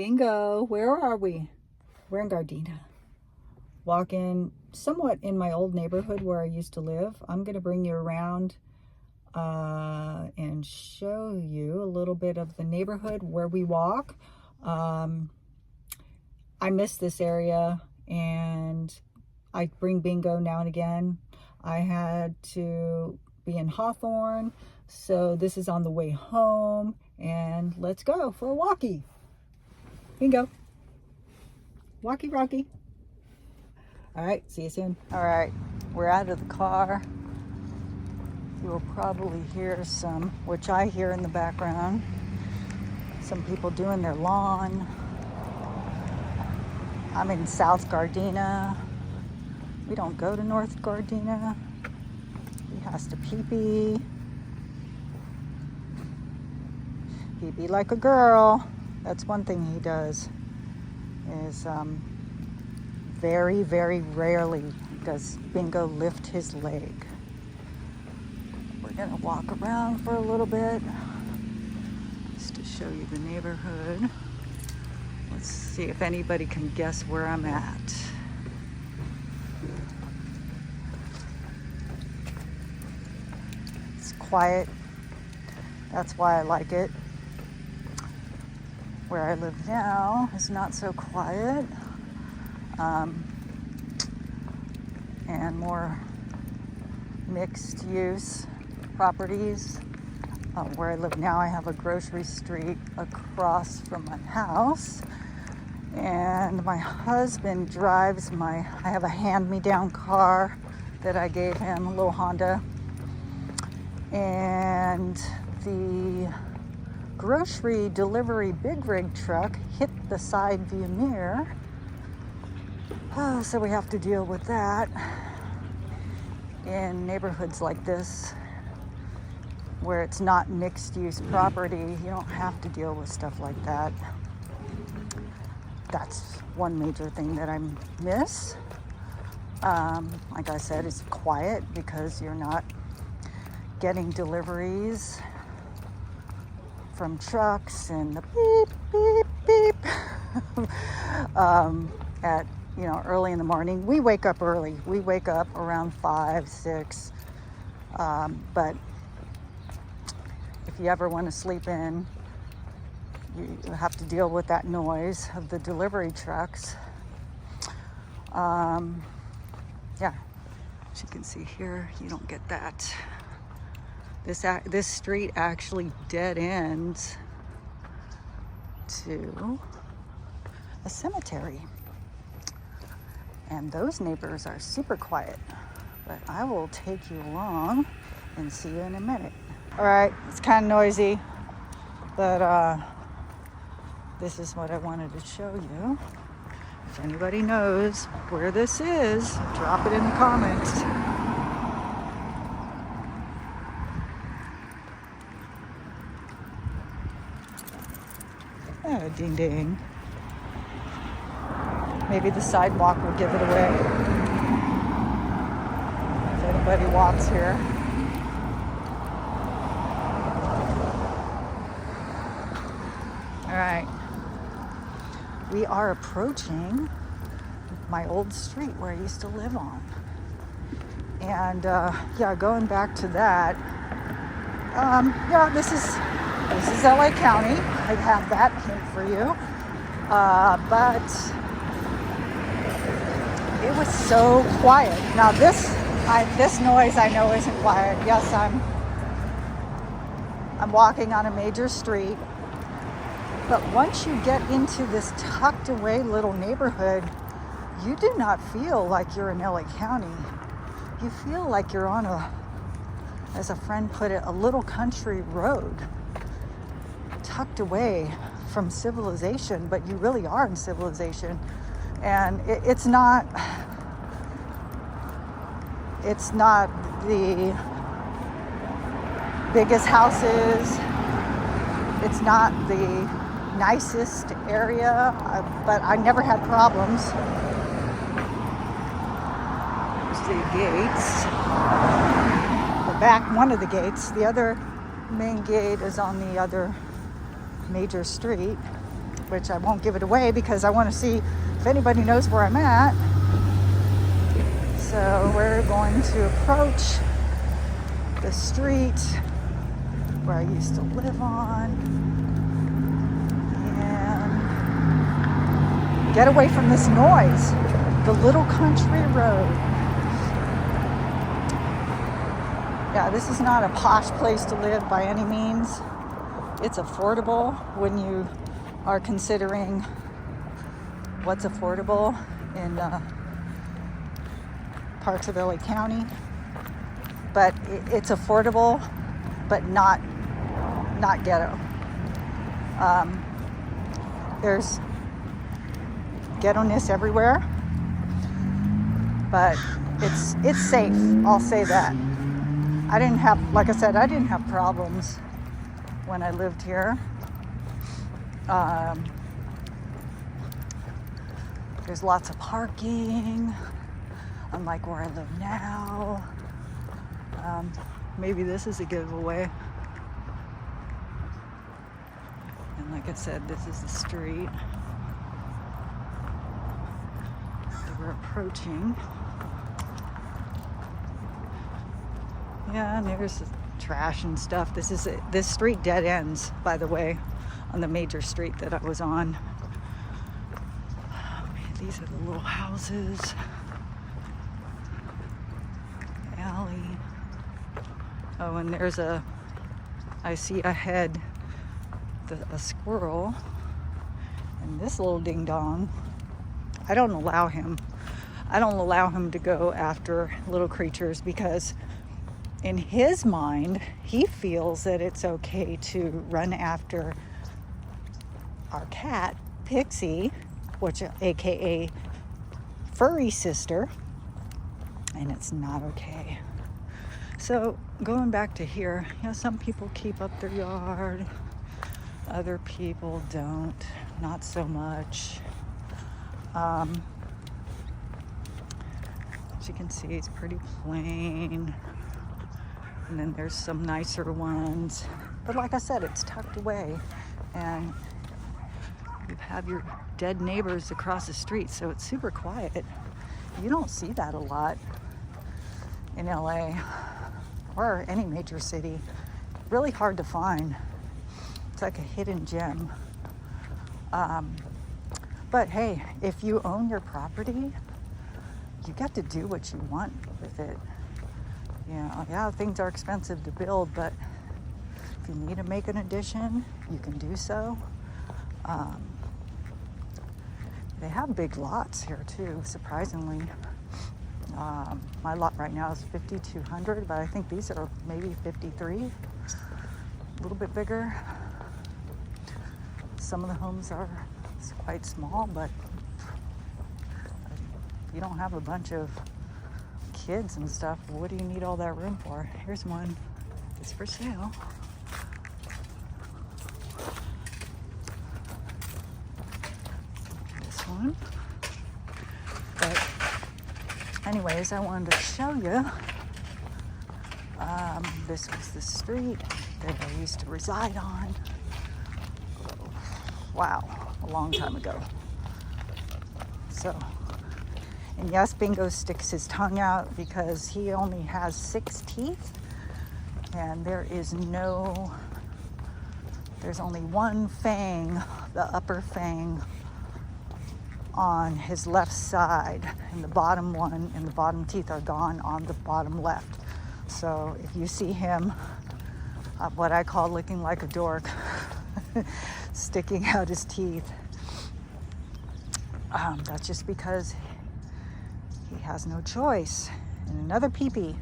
Bingo, where are we? We're in Gardena. Walking somewhat in my old neighborhood where I used to live. I'm going to bring you around and show you a little bit of the neighborhood where we walk. I miss this area, and I bring Bingo now and again. I had to be in Hawthorne, so this is on the way home, and let's go for a walkie. Bingo. Walkie Rocky. All right, see you soon. All right, we're out of the car. You will probably hear some, which I hear in the background, some people doing their lawn. I'm in South Gardena. We don't go to North Gardena. He has to pee-pee. Pee-pee like a girl. That's one thing he does, is very, very rarely does Bingo lift his leg. We're gonna walk around for a little bit just to show you the neighborhood. Let's see if anybody can guess where I'm at. It's quiet. That's why I like it. Where I live now is not so quiet, and more mixed use properties. Where I live now, I have a grocery street across from my house, and my husband drives I have a hand-me-down car that I gave him, a little Honda, and the grocery delivery big rig truck hit the side view mirror. So we have to deal with that. In neighborhoods like this, where it's not mixed use property, you don't have to deal with stuff like that. That's one major thing that I miss. Like I said, it's quiet because you're not getting deliveries from trucks and the beep, beep, beep at early in the morning. We wake up early. We wake up around 5, 6. But if you ever want to sleep in, you have to deal with that noise of the delivery trucks. Yeah, as you can see here, you don't get that. This street actually dead ends to a cemetery. And those neighbors are super quiet. But I will take you along and see you in a minute. All right, it's kind of noisy, but this is what I wanted to show you. If anybody knows where this is, drop it in the comments. Oh, ding ding. Maybe the sidewalk will give it away if anybody walks here. All right. We are approaching my old street where I used to live on. And going back to that, this is LA County. I have that hint for you. But it was so quiet. Now this noise I know isn't quiet. Yes, I'm walking on a major street. But once you get into this tucked away little neighborhood, you do not feel like you're in LA County. You feel like you're on as a friend put it, a little country road, tucked away from civilization, but you really are in civilization. And it's not the biggest houses. It's not the nicest area, but I never had problems. There's the gates. The back, one of the gates. The other main gate is on the other major street. which I won't give it away because I want to see if anybody knows where I'm at. So we're going to approach the street where I used to live on and get away from this noise. The little country road. Yeah, this is not a posh place to live by any means. It's affordable when you are considering what's affordable in parts of LA County. But it's affordable, but not ghetto. There's ghetto-ness everywhere, but it's safe. I'll say that. I didn't have problems when I lived here. There's lots of parking, unlike where I live now. Maybe this is a giveaway. And like I said, this is the street that we're approaching. Yeah, and there's the trash and stuff. This street dead ends, by the way, on the major street that I was on. Oh, man, these are the little houses. Alley. Oh, and I see ahead a squirrel, and this little ding dong. I don't allow him to go after little creatures because in his mind, he feels that it's okay to run after our cat, Pixie, which aka furry sister, and it's not okay. So going back to here, some people keep up their yard, other people don't, not so much. As you can see, it's pretty plain. And then there's some nicer ones. But like I said, it's tucked away. And you have your dead neighbors across the street, so it's super quiet. You don't see that a lot in LA or any major city. Really hard to find. It's like a hidden gem. But hey, if you own your property, you get to do what you want with it. Yeah, things are expensive to build, but if you need to make an addition, you can do so. They have big lots here too, surprisingly. My lot right now is 5,200, but I think these are maybe 53, a little bit bigger. Some of the homes are quite small, but if you don't have a bunch of kids and stuff, what do you need all that room for? Here's one. It's for sale. This one. But anyways, I wanted to show you. This was the street that I used to reside on. Wow, a long time ago. So, and yes, Bingo sticks his tongue out because he only has 6 teeth, and there's only one fang, the upper fang, on his left side, and the bottom one and the bottom teeth are gone on the bottom left. So if you see him, what I call looking like a dork, sticking out his teeth, that's just because he has no choice. And another peepee.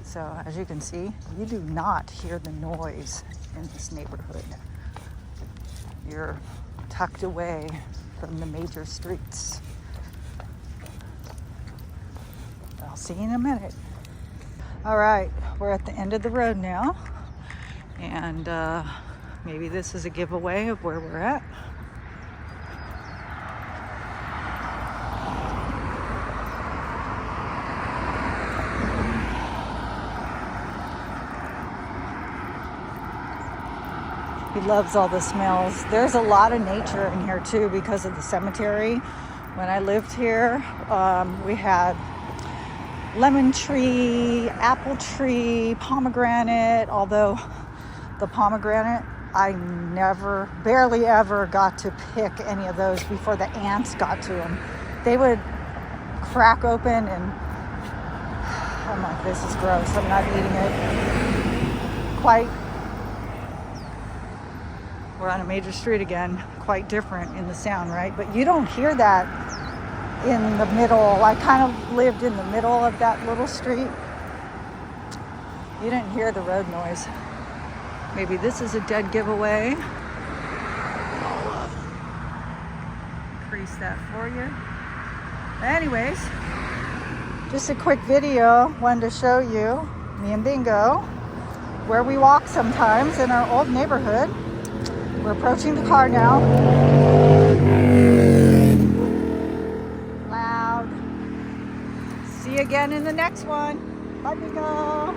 So as you can see, you do not hear the noise in this neighborhood. You're tucked away from the major streets. I'll see you in a minute. All right, we're at the end of the road now, and maybe this is a giveaway of where we're at. He loves all the smells. There's a lot of nature in here too because of the cemetery. When I lived here, we had lemon tree, apple tree, pomegranate, although the pomegranate, I barely ever got to pick any of those before the ants got to them. They would crack open and I'm like, this is gross. I'm not eating it. We're on a major street again. Quite different in the sound, right? But you don't hear that in the middle. I kind of lived in the middle of that little street. You didn't hear the road noise. Maybe this is a dead giveaway. I'll increase that for you. Anyways, just a quick video. Wanted to show you, me and Bingo, where we walk sometimes in our old neighborhood. We're approaching the car now. Loud. See you again in the next one. Bye, Bingo.